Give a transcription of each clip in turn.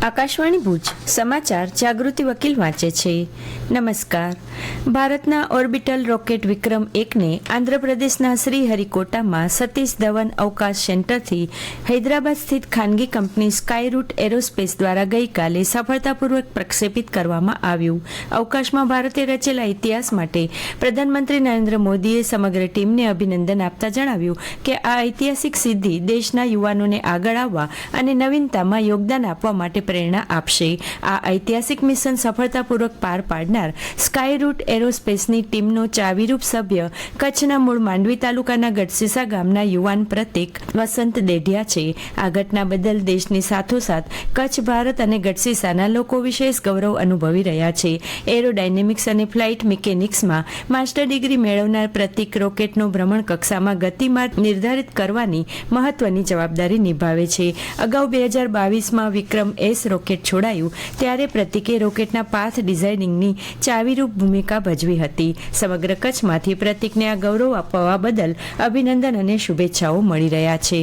આકાશવાણી ભુજ સમાચાર જાગૃતિ વકીલ વાંચે છે. નમસ્કાર. ભારતના ઓર્બિટલ રોકેટ વિક્રમ 1ને આંધ્રપ્રદેશના શ્રીહરિકોટામાં સતીશ ધવન અવકાશ સેન્ટરથી હૈદરાબાદ સ્થિત ખાનગી કંપની સ્કાયરૂટ એરોસ્પેસ દ્વારા ગઈકાલે સફળતાપૂર્વક પ્રક્ષેપિત કરવામાં આવ્યું. અવકાશમાં ભારતે રચેલા ઇતિહાસ માટે પ્રધાનમંત્રી નરેન્દ્ર મોદીએ સમગ્ર ટીમને અભિનંદન આપતા જણાવ્યું કે આ ઐતિહાસિક સિદ્ધિ દેશના યુવાનોને આગળ આવવા અને નવીનતામાં યોગદાન આપવા માટે પ્રેરણા આપશે. આ ઐતિહાસિક મિશન સફળતાપૂર્વક પાર પાડનાર સ્કાયરૂટ એરોસ્પેસની ટીમનો ચાવીરૂપ સભ્ય કચ્છના મૂળ માંડવી તાલુકાના ગઢસીસા ગામના યુવાન પ્રતીક વસંત દેઢિયા છે. આ ઘટના બદલ દેશની સાથોસાથ કચ્છ, ભારત અને ગઢસીસાના લોકો વિશેષ ગૌરવ અનુભવી રહ્યા છે. એરોડાયનેમિક્સ અને ફ્લાઇટ મિકેનિક્સમાં માસ્ટર ડિગ્રી મેળવનાર પ્રતીક રોકેટનો ભ્રમણ કક્ષામાં ગતિમાર્ગ નિર્ધારિત કરવાની મહત્વની જવાબદારી નિભાવે છે. અગાઉ 2022માં વિક્રમ એસ રોકેટ છોડાયું ત્યારે પ્રતીકે રોકેટના પાથ ડિઝાઇનિંગની ચાવીરૂપ ભૂમિકા ભજવી હતી. સમગ્ર કચ્છમાંથી પ્રતીકને આ ગૌરવ આપવા બદલ અભિનંદન અને શુભેચ્છાઓ મળી રહ્યા છે.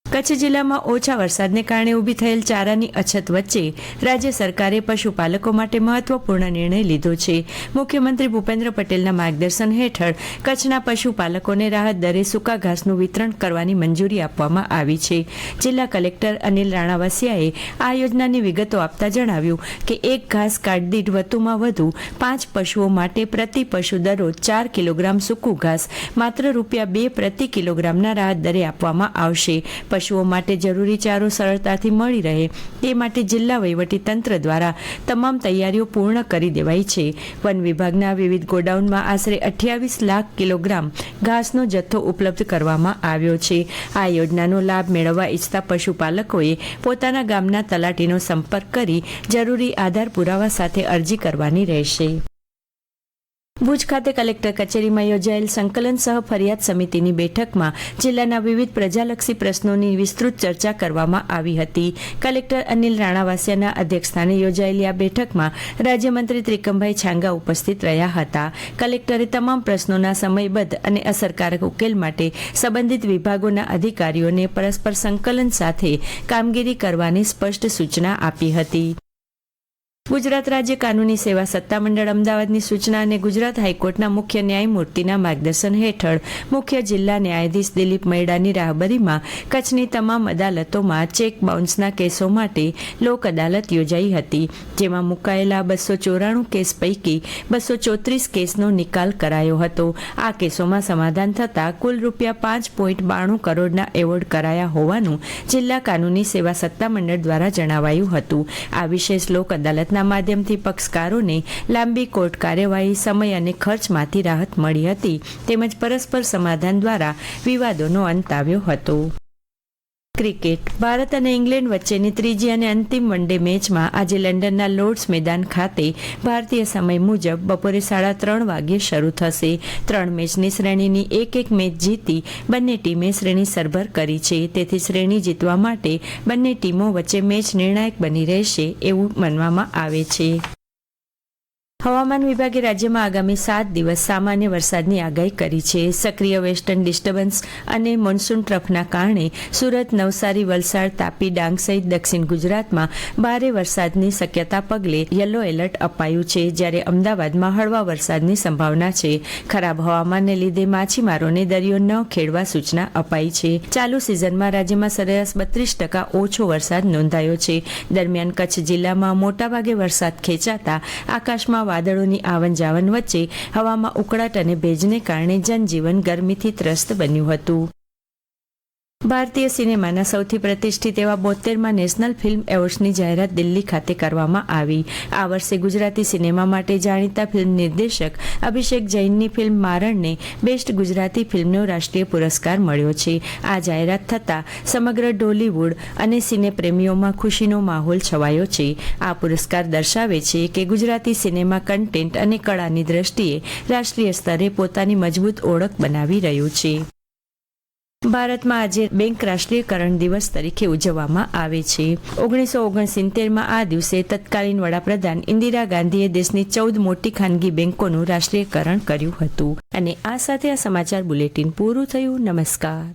કચ્છ જિલ્લામાં ઓછા વરસાદને કારણે ઊભી થયેલ ચારાની અછત વચ્ચે રાજ્ય સરકારે પશુપાલકો માટે મહત્વપૂર્ણ નિર્ણય લીધો છે. મુખ્યમંત્રી ભૂપેન્દ્ર પટેલના માર્ગદર્શન હેઠળ કચ્છના પશુપાલકોને રાહત દરે સૂકા ઘાસનું વિતરણ કરવાની મંજૂરી આપવામાં આવી છે. જિલ્લા કલેક્ટર અનિલ રાણાવાસિયાએ આ યોજનાની વિગતો આપતા જણાવ્યું કે એક ઘાસ કાર્ડ દીઠ વધુમાં વધુ 5 પશુઓ માટે પ્રતિ પશુ દરરોજ 4 કિલોગ્રામ સૂકું ઘાસ માત્ર ₹2 પ્રતિ કિલોગ્રામના રાહત દરે આપવામાં આવશે. પશુઓ માટે જરૂરી ચારો સરળતાથી મળી રહે તે માટે જિલ્લા વહીવટી તંત્ર દ્વારા તમામ તૈયારીઓ પૂર્ણ કરી દેવાઈ છે. વન વિભાગના વિવિધ ગોડાઉનમાં આશરે 28 લાખ કિલોગ્રામ ઘાસનો જથ્થો ઉપલબ્ધ કરવામાં આવ્યો છે. આ યોજનાનો લાભ મેળવવા ઈચ્છતા પશુપાલકોએ પોતાના ગામના તલાટીનો સંપર્ક કરી જરૂરી આધાર પુરાવા સાથે અરજી કરવાની રહેશે. ભુજ ખાતે કલેક્ટર કચેરીમાં યોજાયેલ સંકલન સહ ફરિયાદ સમિતિની બેઠકમાં જિલ્લાના વિવિધ પ્રજાલક્ષી પ્રશ્નોની વિસ્તૃત ચર્ચા કરવામાં આવી હતી. કલેક્ટર અનિલ રાણાવાસિયાના અધ્યક્ષસ્થાને યોજાયેલી આ બેઠકમાં રાજ્યમંત્રી ત્રિકમભાઈ છાંગા ઉપસ્થિત રહ્યા હતા. કલેક્ટરે તમામ પ્રશ્નોના સમયબદ્ધ અને અસરકારક ઉકેલ માટે સંબંધિત વિભાગોના અધિકારીઓને પરસ્પર સંકલન સાથે કામગીરી કરવાની સ્પષ્ટ સૂચના આપી હતી. ગુજરાત રાજ્ય કાનૂની સેવા સત્તામંડળ અમદાવાદની સૂચના અને ગુજરાત હાઈકોર્ટના મુખ્ય ન્યાયમૂર્તિના માર્ગદર્શન હેઠળ મુખ્ય જિલ્લા ન્યાયાધીશ દિલીપ મૈડાની રાહબરીમાં કચ્છની તમામ અદાલતોમાં ચેક બાઉન્સના કેસો માટે લોક અદાલત યોજાઈ હતી. જેમાં મુકાયેલા 294 કેસ પૈકી 234 કેસનો નિકાલ કરાયો હતો. આ કેસોમાં સમાધાન થતાં કુલ ₹5.92 કરોડના એવોર્ડ કરાયા હોવાનું જિલ્લા કાનૂની સેવા સત્તામંડળ દ્વારા જણાવાયું હતું. આ વિશેષ લોક અદાલત ના માધ્યમથી પક્ષકારોને લાંબી કોર્ટ કાર્યવાહી, સમય અને ખર્ચમાંથી રાહત મળી હતી તેમજ પરસ્પર સમાધાન દ્વારા વિવાદોનો અંત આવ્યો હતો. ક્રિકેટ. ભારત અને ઇંગ્લેન્ડ વચ્ચેની ત્રીજી અને અંતિમ વનડે મેચમાં આજે લંડનના લોર્ડ્સ મેદાન ખાતે ભારતીય સમય મુજબ બપોરે 3:30 વાગ્યે શરૂ થશે. 3 મેચની શ્રેણીની એક મેચ જીતી બંને ટીમે શ્રેણી સરભર કરી છે. તેથી શ્રેણી જીતવા માટે બંને ટીમો વચ્ચે મેચ નિર્ણાયક બની રહેશે એવું માનવામાં આવે છે. હવામાન વિભાગે રાજ્યમાં આગામી 7 દિવસ સામાન્ય વરસાદની આગાહી કરી છે. સક્રિય વેસ્ટર્ન ડિસ્ટર્બન્સ અને મોન્સૂન ટ્રફના કારણે સુરત, નવસારી, વલસાડ, તાપી, ડાંગ સહિત દક્ષિણ ગુજરાતમાં ભારે વરસાદની શક્યતા પગલે યલો એલર્ટ અપાયું છે. જ્યારે અમદાવાદમાં હળવા વરસાદની સંભાવના છે. ખરાબ હવામાનને લીધે માછીમારોને દરિયો ન ખેડવા સૂચના અપાઈ છે. ચાલુ સિઝનમાં રાજ્યમાં સરેરાશ 32% ઓછો વરસાદ નોંધાયો છે. દરમિયાન કચ્છ જિલ્લામાં મોટાભાગે વરસાદ ખેંચાતા આકાશમાં વાદળોની આવન જાવન વચ્ચે હવામાં ઉકળાટ અને ભેજને કારણે જનજીવન ગરમીથી ત્રસ્ત બન્યું હતું. ભારતીય સિનેમાના સૌથી પ્રતિષ્ઠિત એવા 72માં નેશનલ ફિલ્મ એવોર્ડ્સની જાહેરાત દિલ્હી ખાતે કરવામાં આવી. આ વર્ષે ગુજરાતી સિનેમા માટે જાણીતા ફિલ્મ નિર્દેશક અભિષેક જૈનની ફિલ્મ મારણને બેસ્ટ ગુજરાતી ફિલ્મનો રાષ્ટ્રીય પુરસ્કાર મળ્યો છે. આ જાહેરાત થતાં સમગ્ર ડોલીવુડ અને સિનેપ્રેમીઓમાં ખુશીનો માહોલ છવાયો છે. આ પુરસ્કાર દર્શાવે છે કે ગુજરાતી સિનેમા કન્ટેન્ટ અને કળાની દ્રષ્ટિએ રાષ્ટ્રીય સ્તરે પોતાની મજબૂત ઓળખ બનાવી રહ્યું છે. ભારતમાં આજે બેંક રાષ્ટ્રીયકરણ દિવસ તરીકે ઉજવવામાં આવે છે. 1969માં આ દિવસે તત્કાલીન વડાપ્રધાન ઇન્દિરા ગાંધીએ દેશની 14 મોટી ખાનગી બેંકોનું રાષ્ટ્રીયકરણ કર્યું હતું. અને આ સાથે આ સમાચાર બુલેટિન પૂરું થયું. નમસ્કાર.